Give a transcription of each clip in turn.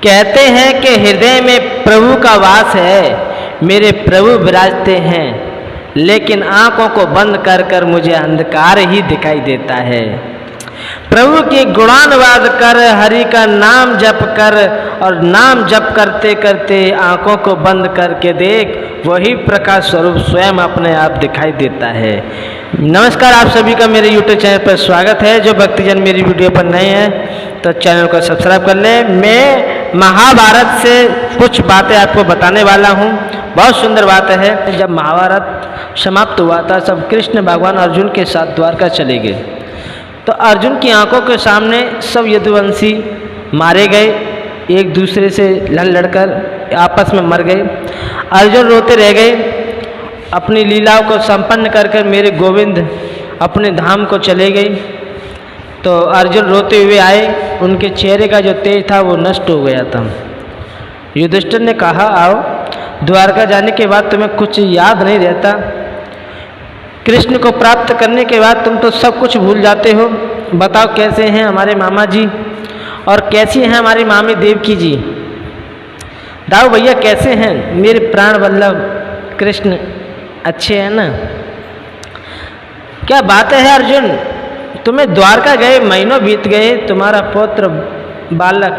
कहते हैं कि हृदय में प्रभु का वास है, मेरे प्रभु विराजते हैं, लेकिन आंखों को बंद कर कर मुझे अंधकार ही दिखाई देता है। प्रभु की गुणानुवाद कर, हरि का नाम जप कर, और नाम जप करते करते आंखों को बंद करके देख, वही प्रकाश स्वरूप स्वयं अपने आप दिखाई देता है। नमस्कार, आप सभी का मेरे YouTube चैनल पर स्वागत है। जो भक्तजन मेरी वीडियो पर नए हैं तो चैनल को सब्सक्राइब कर लें। मैं महाभारत से कुछ बातें आपको बताने वाला हूँ। बहुत सुंदर बात है। जब महाभारत समाप्त हुआ था, सब कृष्ण भगवान अर्जुन के साथ द्वारका चले गए, तो अर्जुन की आंखों के सामने सब यदुवंशी मारे गए, एक दूसरे से लड़ लड़कर आपस में मर गए। अर्जुन रोते रह गए। अपनी लीलाओं को संपन्न कर कर मेरे गोविंद अपने धाम को चले गए। तो अर्जुन रोते हुए आए, उनके चेहरे का जो तेज था वो नष्ट हो गया था। युधिष्ठिर ने कहा, आओ, द्वारका जाने के बाद तुम्हें कुछ याद नहीं रहता। कृष्ण को प्राप्त करने के बाद तुम तो सब कुछ भूल जाते हो। बताओ कैसे हैं हमारे मामा जी, और कैसी हैं हमारी मामी देवकी जी। दाऊ भैया कैसे हैं मेरे प्राण वल्लभ कृष्ण, अच्छे हैं ना। क्या बात है अर्जुन, तुम्हें द्वारका गए महीनों बीत गए, तुम्हारा पुत्र बालक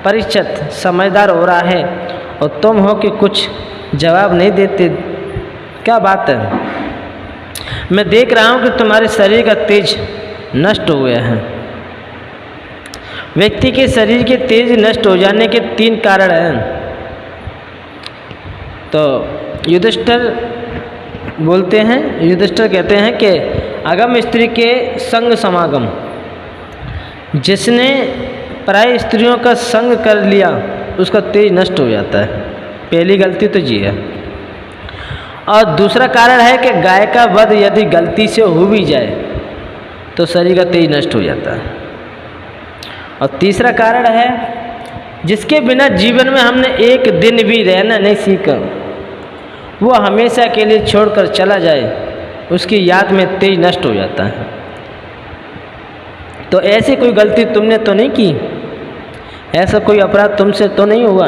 परीक्षित समझदार हो रहा है और तुम हो कि कुछ जवाब नहीं देते। क्या बात है। मैं देख रहा हूँ कि तुम्हारे शरीर का तेज नष्ट हो गया है। व्यक्ति के शरीर के तेज नष्ट हो जाने के 3 कारण हैं। तो युधिष्ठिर बोलते हैं, युधिष्ठिर कहते हैं कि अगम स्त्री के संग समागम, जिसने पराई स्त्रियों का संग कर लिया उसका तेज नष्ट हो जाता है। पहली गलती तो जी है। और दूसरा कारण है कि गाय का वध यदि गलती से हो भी जाए तो शरीर का तेज नष्ट हो जाता है। और तीसरा कारण है, जिसके बिना जीवन में हमने एक दिन भी रहना नहीं सीखा, वो हमेशा के लिए छोड़कर चला जाए, उसकी याद में तेज नष्ट हो जाता है। तो ऐसी कोई गलती तुमने तो नहीं की, ऐसा कोई अपराध तुमसे तो नहीं हुआ।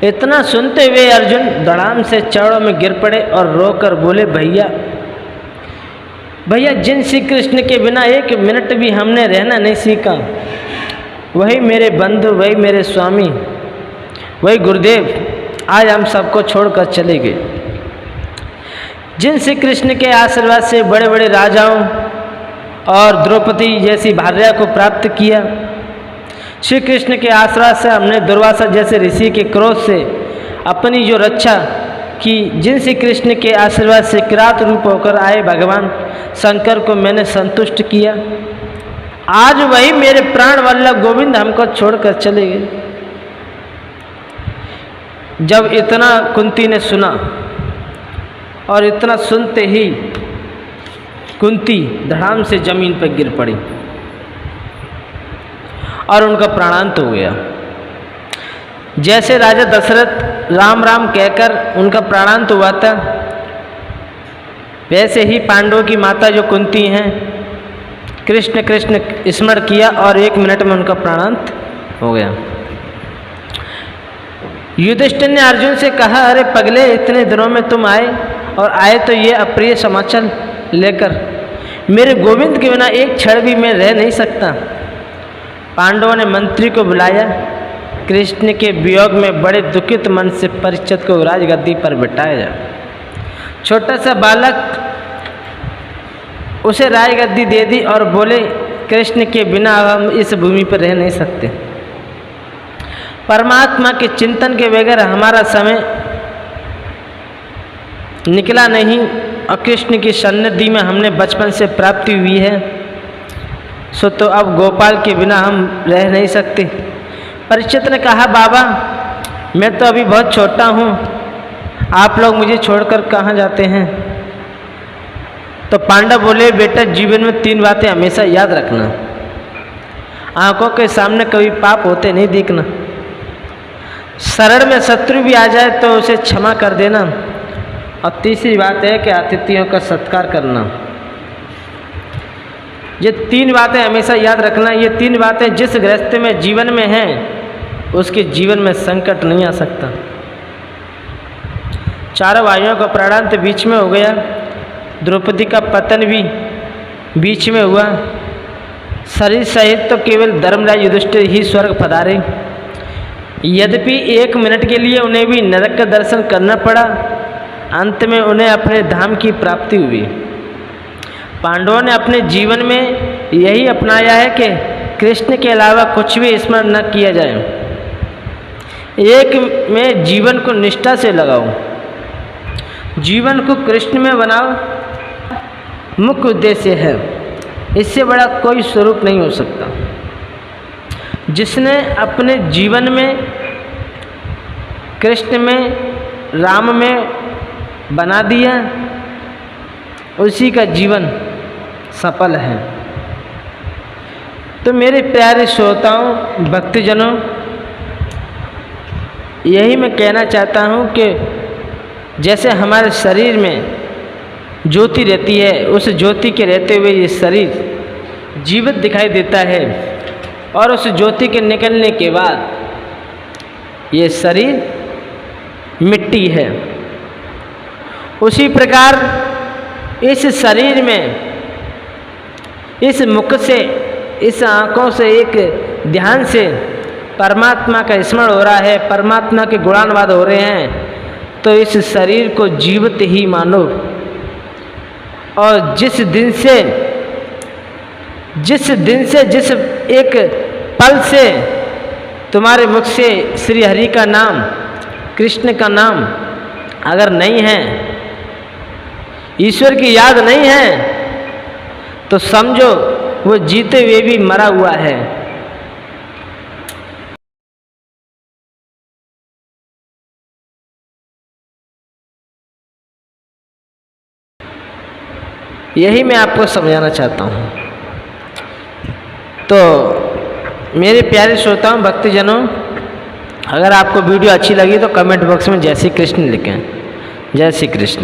इतना सुनते हुए अर्जुन धड़ाम से चरणों में गिर पड़े और रोकर बोले, भैया भैया, जिन श्री कृष्ण के बिना एक मिनट भी हमने रहना नहीं सीखा, वही मेरे बंधु, वही मेरे स्वामी, वही गुरुदेव आज हम सबको छोड़कर चले गए। जिन श्री कृष्ण के आशीर्वाद से बड़े बड़े राजाओं और द्रौपदी जैसी भार्या को प्राप्त किया, श्री कृष्ण के आशीर्वाद से हमने दुर्वासा जैसे ऋषि के क्रोध से अपनी जो रक्षा की, जिन श्री कृष्ण के आशीर्वाद से किरात रूप होकर आए भगवान शंकर को मैंने संतुष्ट किया, आज वही मेरे प्राण वल्लभ गोविंद हमको छोड़कर चले गए। जब इतना कुंती ने सुना, और इतना सुनते ही कुंती धड़ाम से जमीन पर गिर पड़ी और उनका प्राणांत हो गया। जैसे राजा दशरथ राम राम कहकर उनका प्राणांत हुआ था, वैसे ही पांडवों की माता जो कुंती हैं, कृष्ण कृष्ण स्मरण किया और 1 मिनट में उनका प्राणांत हो गया। युधिष्ठिर ने अर्जुन से कहा, अरे पगले, इतने दिनों में तुम आए, और आए तो ये अप्रिय समाचार लेकर। मेरे गोविंद के बिना एक क्षण भी मैं रह नहीं सकता। पांडवों ने मंत्री को बुलाया। कृष्ण के वियोग में बड़े दुखित मन से परीक्षित को राजगद्दी पर बिठाया जाए। छोटा सा बालक, उसे राजगद्दी दे दी और बोले, कृष्ण के बिना हम इस भूमि पर रह नहीं सकते। परमात्मा के चिंतन के बगैर हमारा समय निकला नहीं, और कृष्ण की सन्निधि में हमने बचपन से प्राप्ति हुई है, सो तो अब गोपाल के बिना हम रह नहीं सकते। परीक्षित ने कहा, बाबा मैं तो अभी बहुत छोटा हूँ, आप लोग मुझे छोड़कर कहाँ जाते हैं। तो पांडव बोले, बेटा जीवन में 3 बातें हमेशा याद रखना। आंखों के सामने कभी पाप होते नहीं देखना, शरण में शत्रु भी आ जाए तो उसे क्षमा कर देना, और तीसरी बात है कि अतिथियों का सत्कार करना। ये 3 बातें हमेशा याद रखना। ये 3 बातें जिस गृहस्थ में जीवन में हैं, उसके जीवन में संकट नहीं आ सकता। चारों भाइयों का प्राणांत बीच में हो गया, द्रौपदी का पतन भी बीच में हुआ। शरीर सहित तो केवल धर्मराज युधिष्ठिर ही स्वर्ग पधारे, यद्यपि 1 मिनट के लिए उन्हें भी नरक का दर्शन करना पड़ा। अंत में उन्हें अपने धाम की प्राप्ति हुई। पांडवों ने अपने जीवन में यही अपनाया है कि कृष्ण के अलावा कुछ भी स्मरण न किया जाए। एक में जीवन को निष्ठा से लगाओ, जीवन को कृष्ण में बनाओ, मुख्य उद्देश्य है। इससे बड़ा कोई स्वरूप नहीं हो सकता। जिसने अपने जीवन में कृष्ण में, राम में बना दिया, उसी का जीवन सफल है। तो मेरे प्यारे श्रोताओं, भक्तजनों, यही मैं कहना चाहता हूँ कि जैसे हमारे शरीर में ज्योति रहती है, उस ज्योति के रहते हुए ये शरीर जीवित दिखाई देता है, और उस ज्योति के निकलने के बाद ये शरीर मिट्टी है। उसी प्रकार इस शरीर में, इस मुख से, इस आँखों से, एक ध्यान से परमात्मा का स्मरण हो रहा है, परमात्मा के गुणानुवाद हो रहे हैं, तो इस शरीर को जीवित ही मानो। और जिस दिन से, जिस एक पल से तुम्हारे मुख से श्री हरि का नाम, कृष्ण का नाम अगर नहीं है, ईश्वर की याद नहीं है, तो समझो वो जीते हुए भी मरा हुआ है। यही मैं आपको समझाना चाहता हूँ। तो मेरे प्यारे श्रोताओं, भक्तजनों, अगर आपको वीडियो अच्छी लगी तो कमेंट बॉक्स में जय श्री कृष्ण लिखें। जय श्री कृष्ण।